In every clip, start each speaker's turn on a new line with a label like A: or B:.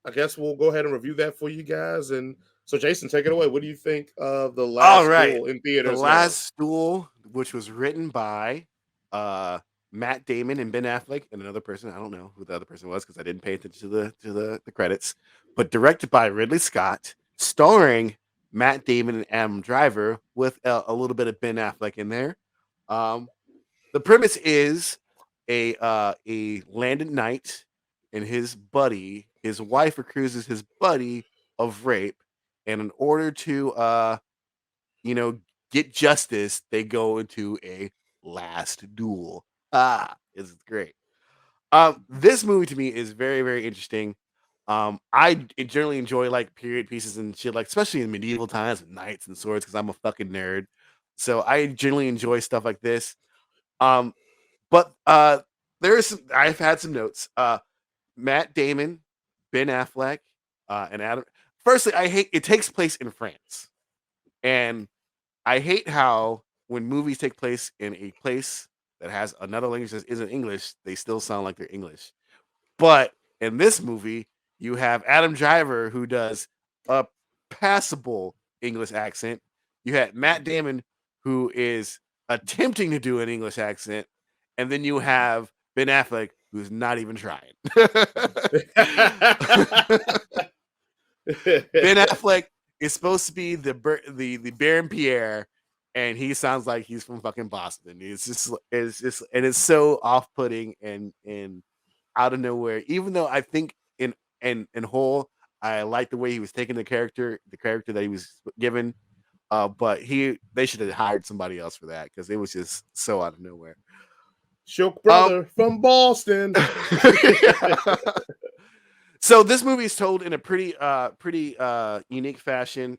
A: I guess we'll go ahead and review that for you guys. And so, Jason, take it away. What do you think of the
B: All
A: Last
B: right.
A: Duel in
B: The
A: theaters now?
B: Last Duel, which was written by uh, Matt Damon and Ben Affleck and another person. I don't know who the other person was because I didn't pay attention to the credits. But directed by Ridley Scott, starring Matt Damon and Adam Driver with a little bit of Ben Affleck in there. Um, the premise is a landed knight and his buddy, his wife accuses his buddy of rape, and in order to you know, get justice, they go into a last duel. It's great. This movie to me is very, very interesting. Generally enjoy like period pieces and shit, like especially in medieval times with knights and swords, because I'm a fucking nerd. So I generally enjoy stuff like this. Um, but I've had some notes. Matt Damon, Ben Affleck, and Adam. Firstly, I hate it takes place in France, and I hate how when movies take place in a place that has another language that isn't English, they still sound like they're English. But in this movie, you have Adam Driver who does a passable English accent. You had Matt Damon who is attempting to do an English accent, and then you have Ben Affleck who's not even trying. Ben Affleck is supposed to be the Baron Pierre, and he sounds like he's from fucking Boston. It's just and it's so off putting and out of nowhere. Even though I think in whole, I like the way he was taking the character that he was given. But they should have hired somebody else for that because it was just so out of nowhere.
A: Shook
B: Um,
A: brother from Boston.
B: so this movie is told in a pretty unique fashion.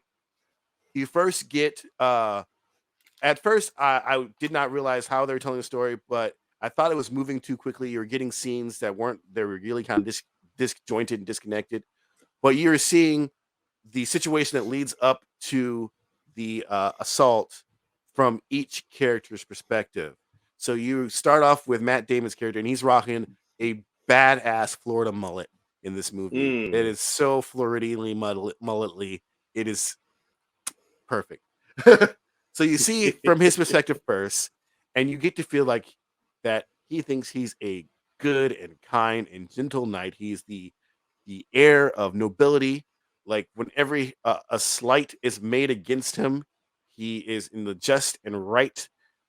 B: You first get at first I did not realize how they were telling the story, but I thought it was moving too quickly. You were getting scenes that weren't they were really kind of disjointed and disconnected. But you're seeing the situation that leads up to the assault from each character's perspective. So you start off with Matt Damon's character, and he's rocking a badass Florida mullet in this movie. It
A: Mm.
B: is so Floridianly mulletly. It is perfect. So you see from his perspective first, and you get to feel like that he thinks he's a good and kind and gentle knight. He's the heir of nobility. Like whenever a slight is made against him, he is in the just and right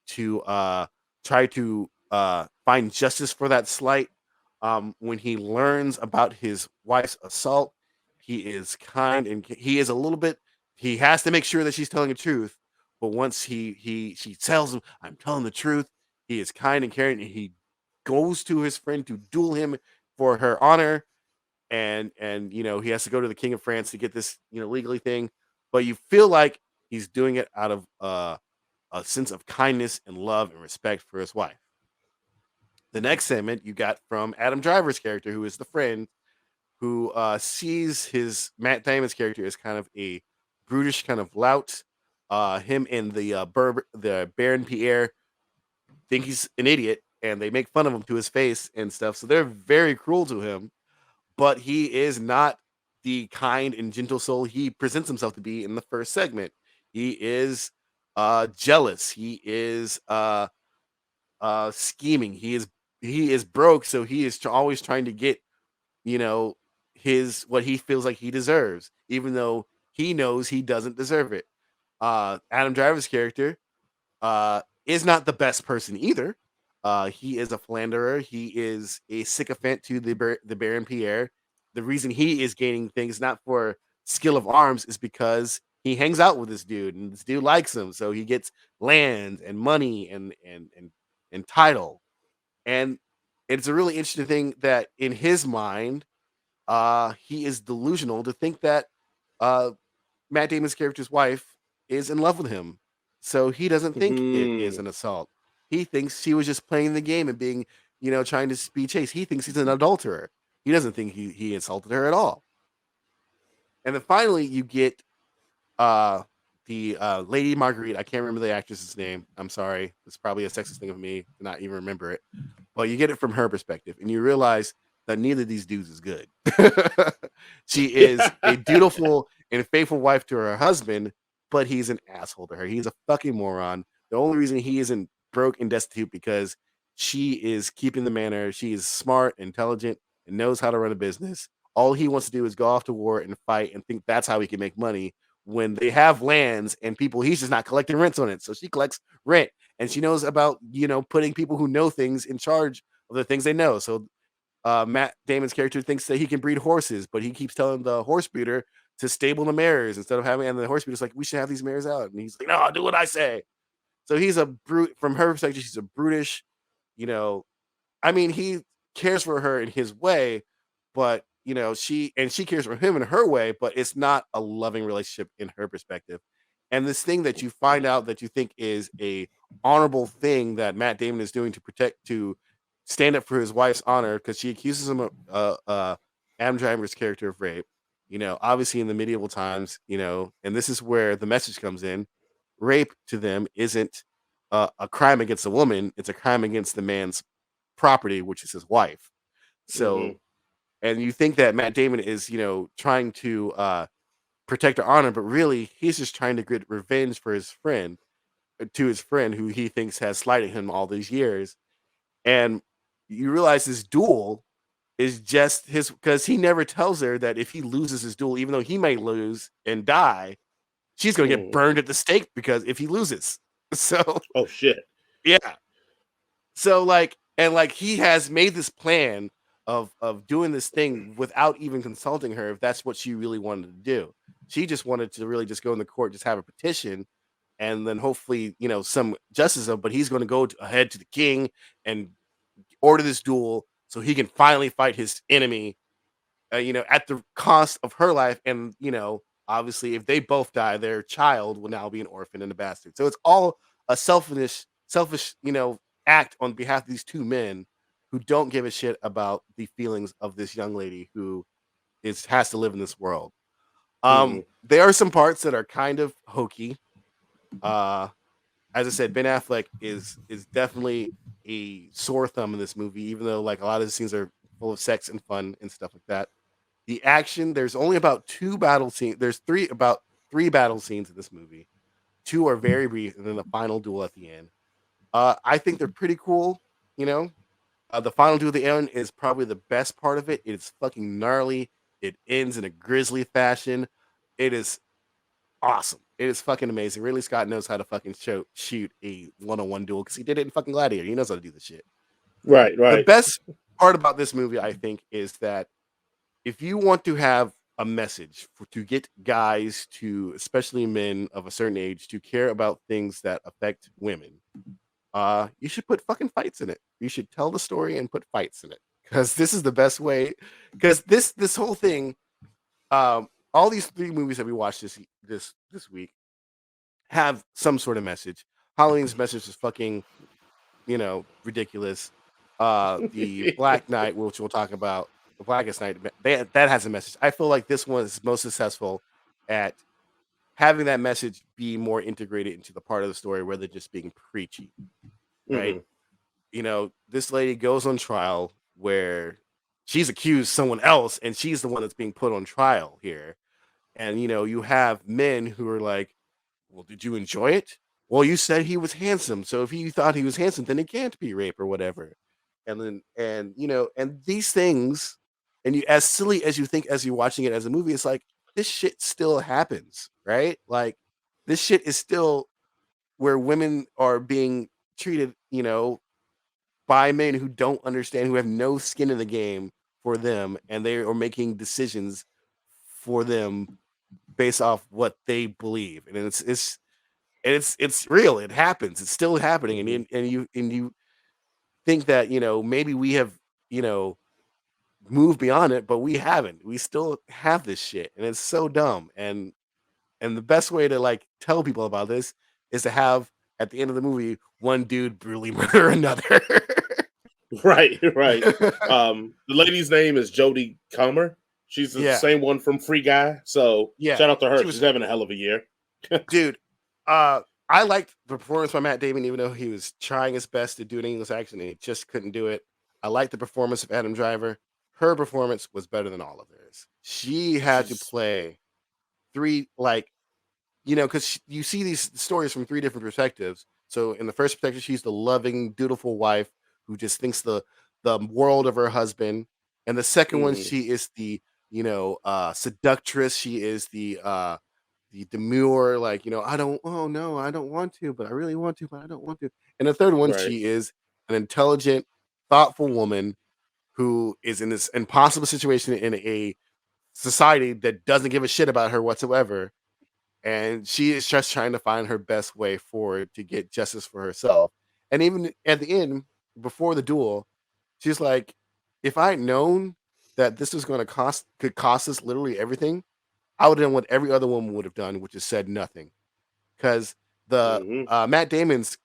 B: to try to find justice for that slight. When he learns about his wife's assault, he is kind and he is a little bit. He has to make sure that she's telling the truth. But once she tells him, "I'm telling the truth," he is kind and caring, and he goes to his friend to duel him for her honor, and he has to go to the king of France to get this legally thing, but you feel like he's doing it out of a sense of kindness and love and respect for his wife. The next segment you got from Adam Driver's character, who is the friend who sees his Matt Damon's character as kind of a brutish kind of lout. Him and the Baron Pierre think he's an idiot, and they make fun of him to his face and stuff. So they're very cruel to him, but he is not the kind and gentle soul he presents himself to be in the first segment. He is jealous. He is scheming. He is broke, so he is always trying to get you know his what he feels like he deserves, even though he knows he doesn't deserve it. Adam Driver's character is not the best person either. He is a philanderer. He is a sycophant to the Baron Pierre. The reason he is gaining things not for skill of arms is because he hangs out with this dude, and this dude likes him, so he gets land and money and title. And it's a really interesting thing that in his mind, he is delusional to think that uh, Matt Damon's character's wife is in love with him. So he doesn't think it is an assault. He thinks she was just playing the game and being, trying to be chased. He thinks he's an adulterer. He doesn't think he insulted her at all. And then finally, you get uh, the Lady Marguerite. I can't remember the actress's name. I'm sorry. It's probably a sexist thing of me to not even remember it. But you get it from her perspective, and you realize that neither of these dudes is good. She is a dutiful and faithful wife to her husband, but he's an asshole to her. He's a fucking moron. The only reason he isn't broke and destitute because she is keeping the manor. She is smart, intelligent, and knows how to run a business. All he wants to do is go off to war and fight and think that's how he can make money when they have lands and people he's just not collecting rents on it. So she collects rent and she knows about, putting people who know things in charge of the things they know. So Matt Damon's character thinks that he can breed horses, but he keeps telling the horse breeder to stable the mares instead of having, and the horse breeder's like, we should have these mares out. And he's like, no, I'll do what I say. So he's a brute from her perspective. She's a brutish, you know, I mean, he cares for her in his way, but she cares for him in her way, but it's not a loving relationship in her perspective. And this thing that you find out that you think is a honorable thing that Matt Damon is doing to stand up for his wife's honor because she accuses him of Adam Driver's character of rape. Obviously in the medieval times, and this is where the message comes in. Rape to them isn't a crime against a woman; it's a crime against the man's property, which is his wife.
A: Hmm.
B: So, and you think that Matt Damon is, trying to protect her honor, but really he's just trying to get revenge for his friend, to his friend who he thinks has slighted him all these years. And you realize this duel is just his because he never tells her that if he loses his duel, even though he may lose and die, she's gonna get
A: Hmm.
B: burned at the stake because if he loses. So
A: Oh shit.
B: yeah. So like he has made this plan of doing this thing without even consulting her if that's what she really wanted to do. She just wanted to really just go in the court, just have a petition, and then hopefully, some justice of, but he's going to go ahead to the king and order this duel so he can finally fight his enemy, at the cost of her life. And, obviously, if they both die, their child will now be an orphan and a bastard. So it's all a selfish, act on behalf of these two men who don't give a shit about the feelings of this young lady who has to live in this world.
A: Hmm.
B: There are some parts that are kind of hokey. Uh, as I said, Ben Affleck is definitely a sore thumb in this movie, even though like a lot of the scenes are full of sex and fun and stuff like that. The action, there's only about two battle scenes. There's three battle scenes in this movie. Two are very brief, and then the final duel at the end. I think they're pretty cool. You know, the final duel at the end is probably the best part of it. It's fucking gnarly. It ends in a grisly fashion. It is awesome. It is fucking amazing. Ridley Scott knows how to fucking shoot a one-on-one duel because he did it in fucking Gladiator. He knows how to do this shit.
A: Right.
B: The
A: Right.
B: best part about this movie, I think, is that if you want to have a message to get guys to, especially men of a certain age, to care about things that affect women, you should put fucking fights in it. You should tell the story and put fights in it because this is the best way. Because this whole thing, all these three movies that we watched this week have some sort of message. Halloween's message is fucking, ridiculous. The Black Knight, which we'll talk about, the Blackest Night, that has a message. I feel like this one is most successful at having that message be more integrated into the part of the story rather than just being preachy, right?
A: Hmm.
B: This lady goes on trial where she's accused someone else and she's the one that's being put on trial here. And you have men who are like, well, did you enjoy it? Well, you said he was handsome. So if you thought he was handsome, then it can't be rape or whatever. And these things, and you, as silly as you think as you're watching it as a movie, it's like this shit still happens, right? Like this shit is still where women are being treated, by men who don't understand, who have no skin in the game for them, and they are making decisions for them based off what they believe. And it's real. It happens. It's still happening. And
A: Hmm.
B: you think that maybe we have you know moved beyond it, but we haven't. We still have this shit, and it's so dumb. And the best way to like tell people about this is to have at the end of the movie one dude brutally murder another.
A: Right. Right. The lady's name is Jodie Comer. She's the
B: Yeah,
A: same one from Free Guy. So
B: yeah.
A: shout out to her.
B: She
A: She's
B: was,
A: having a hell of a year.
B: dude. I liked the performance by Matt Damon, even though he was trying his best to do an English accent and he just couldn't do it. I liked the performance of Adam Driver. her performance was better than all of theirs. She had to
A: She's
B: play three, like, because you see these stories from three different perspectives. So in the first perspective, she's the loving, dutiful wife who just thinks the world of her husband. And the second one,
A: mhm,
B: she is the seductress. She is the demure, like, I don't, oh no, I don't want to, but I really want to, but I don't want to. And the third one,
A: right.
B: she is an intelligent, thoughtful woman who is in this impossible situation in a society that doesn't give a shit about her whatsoever, and she is just trying to find her best way forward to get justice for herself. And even at the end, before the duel, she's like, if I'd known that this was going to could cost us literally everything, I would have done what every other woman would have done, which is said nothing. Because the
A: Mhm,
B: Matt Damon's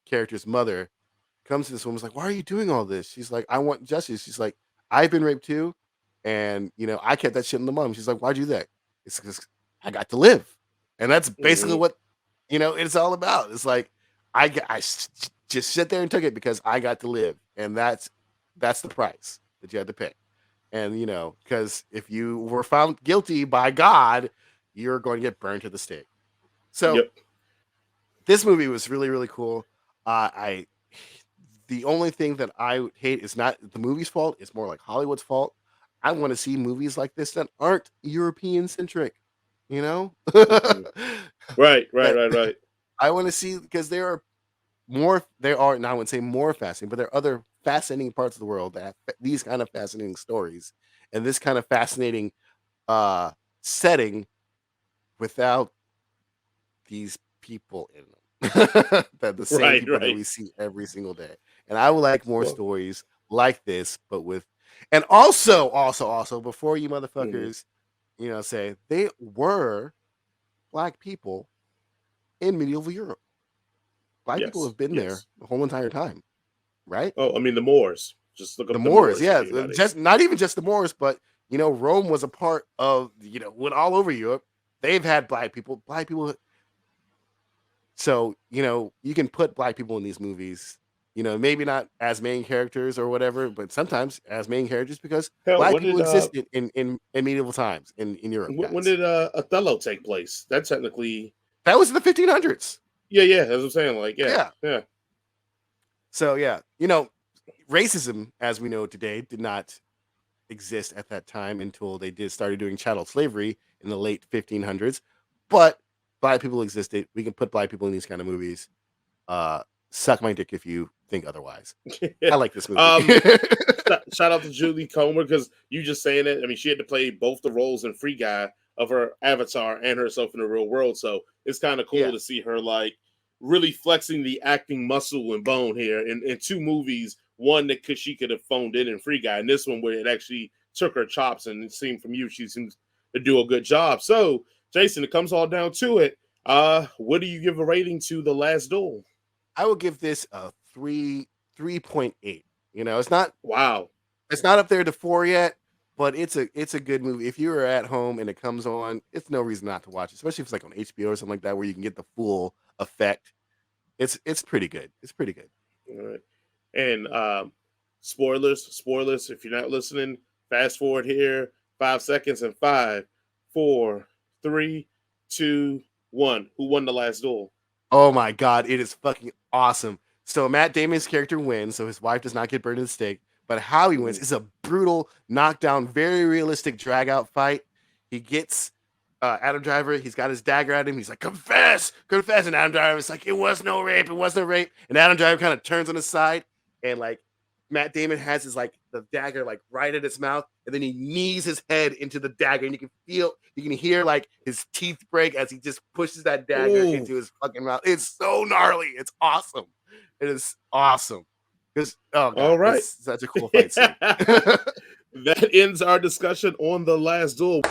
B: character's mother comes to this woman's like, why are you doing all this? She's like, I want justice. She's like, I've been raped too. And, I kept that shit in the mom. She's like, why'd you do that? It's because I got to live. And that's basically
A: mhm.
B: what, it's all about. It's like, just sit there and took it because I got to live. And that's the price that you had to pay. And, because if you were found guilty by God, you're going to get burned to the stake. So
A: Yep.
B: this movie was really, really cool. I The only thing that I hate is not the movie's fault. It's more like Hollywood's fault. I want to see movies like this that aren't European centric. You know,
A: Mhm. Right, right,
B: that
A: right, right.
B: I want to see because there are, and I wouldn't say more fascinating, but there are other fascinating parts of the world that have these kind of fascinating stories and this kind of fascinating uh setting without these people in them. That the same
A: Right,
B: people that
A: right.
B: we see every single day. And I would like more
A: Well,
B: stories like this, but with, and also before you
A: mhm.
B: motherfuckers, say they were black people in medieval Europe. Black people
A: Yes,
B: have been there
A: yes.
B: the whole entire time, right?
A: Oh, I mean the Moors. Just look
B: The
A: up the
B: Moors,
A: Moors for
B: yeah,
A: anybody.
B: just not even just the Moors, but Rome was a part of, went all over Europe. They've had black people. Black people. So, you can put black people in these movies, maybe not as main characters or whatever, but sometimes as main characters because
A: Hell,
B: black
A: when
B: people
A: did
B: existed in medieval times in Europe,
A: when
B: guys.
A: did Othello take place? That technically,
B: That was in the 1500s.
A: yeah, yeah. As I'm saying, like, yeah,
B: Yeah.
A: yeah.
B: So, yeah, racism, as we know today, did not exist at that time until they started doing chattel slavery in the late 1500s. But black people existed. We can put black people in these kind of movies. Uh, Suck my dick if you think otherwise. I like this movie.
A: um, shout out to Julie Comer because you just saying it. I mean, she had to play both the roles in Free Guy of her avatar and herself in the real world. So it's kind of cool
B: Yeah.
A: to see her like really flexing the acting muscle and bone here in two movies. One that she could have phoned in Free Guy, and this one where it actually took her chops. And it seemed from you, she seems to do a good job. So, Jason, it comes all down to it. What do you give a rating to The Last Duel?
B: I will give this a 3.8.
A: Wow.
B: It's not up there to 4 yet, but it's a good movie. If you are at home and it comes on, it's no reason not to watch it, especially if it's like on HBO or something like that where you can get the full effect. It's pretty good. It's pretty good.
A: All right. And spoilers. If you're not listening, fast forward here 5 seconds and five, four, three, two, one. Who won the last duel?
B: Oh my god, it is fucking awesome. So Matt Damon's character wins, so his wife does not get burned at the stake. But how he wins
A: Mhm.
B: is a brutal knockdown, very realistic drag out fight. He gets Adam Driver, he's got his dagger at him. He's like, confess, confess. And Adam Driver is like, it was no rape, it was no rape. And Adam Driver kind of turns on his side, and like Matt Damon has his like the dagger like right at his mouth, and then he knees his head into the dagger, and you can hear like his teeth break as he just pushes that dagger
A: Ooh.
B: into his fucking mouth. It's so gnarly. It's awesome. It is awesome. Because oh
A: All
B: god,
A: right.
B: it's such a cool fight scene.
A: That ends our discussion on the last duel.